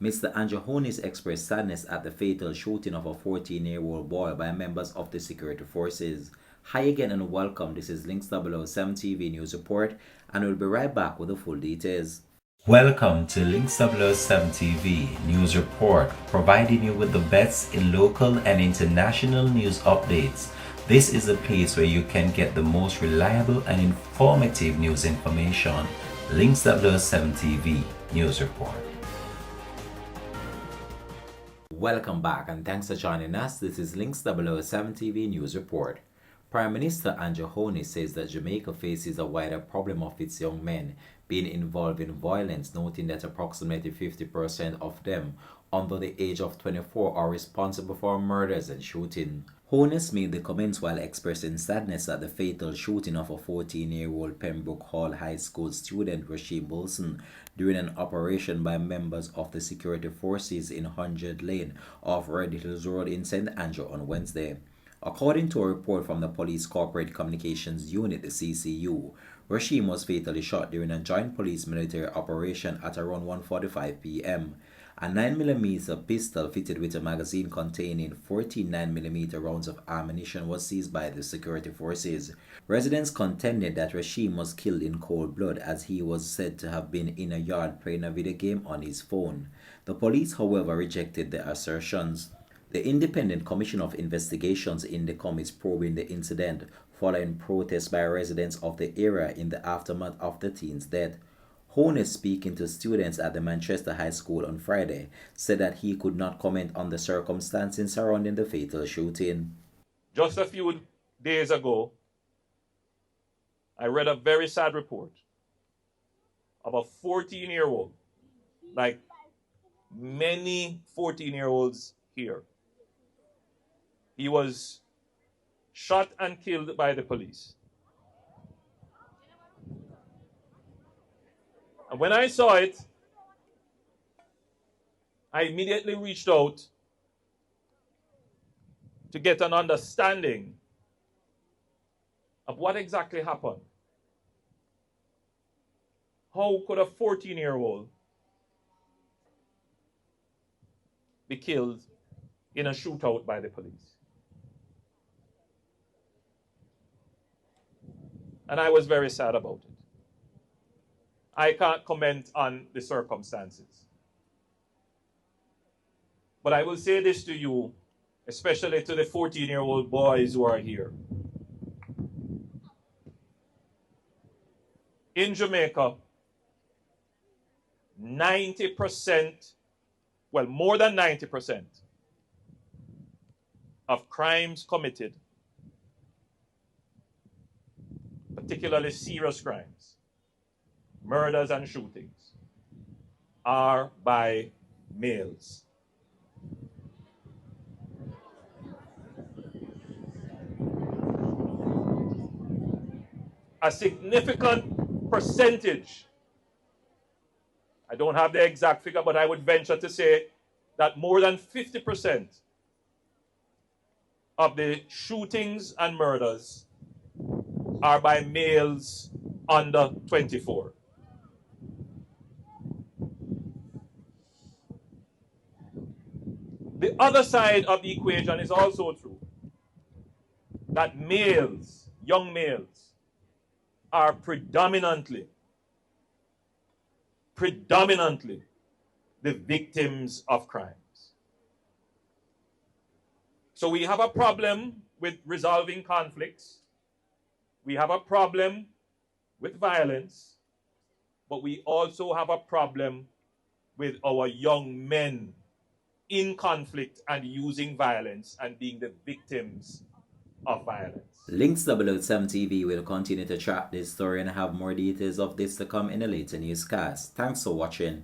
Mr. Angehonis expressed sadness at the fatal shooting of a 14-year-old boy by members of the security forces. Hi again and welcome. This is Links 007 TV News Report, and we'll be right back with the full details. Welcome to Links 007 TV News Report, providing you with the best in local and international news updates. This is a place where you can get the most reliable and informative news information. Links 007 TV News Report. Welcome back and thanks for joining us. This is Links 007 TV News Report. Prime Minister Angehonis says that Jamaica faces a wider problem of its young men being involved in violence, noting that approximately 50% of them under the age of 24 are responsible for murders and shooting. Honis made the comments while expressing sadness at the fatal shooting of a 14-year-old Pembroke Hall High School student Rasheed Wilson during an operation by members of the security forces in 100 Lane off Red Hills Road in St. Andrew on Wednesday. According to a report from the Police Corporate Communications Unit, the CCU, Rasheed was fatally shot during a joint police-military operation at around 1:45 p.m. A 9mm pistol fitted with a magazine containing 14 9mm rounds of ammunition was seized by the security forces. Residents contended that Rasheed was killed in cold blood as he was said to have been in a yard playing a video game on his phone. The police, however, rejected the assertions. The Independent Commission of Investigations in the is probing the incident following protests by residents of the area in the aftermath of the teen's death. Honis, speaking to students at the Manchester High School on Friday, said that he could not comment on the circumstances surrounding the fatal shooting. Just a few days ago, I read a very sad report of a 14-year-old, like many 14-year-olds here. He was shot and killed by the police. And when I saw it, I immediately reached out to get an understanding of what exactly happened. How could a 14-year-old be killed in a shootout by the police? And I was very sad about it. I can't comment on the circumstances. But I will say this to you, especially to the 14-year-old boys who are here. In Jamaica, 90%, well, more than 90% of crimes committed, particularly serious crimes, murders and shootings, are by males. A significant percentage, I don't have the exact figure, but I would venture to say that more than 50% of the shootings and murders are by males under 24. The other side of the equation is also true, that males, young males, are predominantly the victims of crimes. So we have a problem with resolving conflicts. We have a problem with violence, but we also have a problem with our young men in conflict and using violence and being the victims of violence. Links 007 TV will continue to track this story and have more details of this to come in a later newscast. Thanks for watching.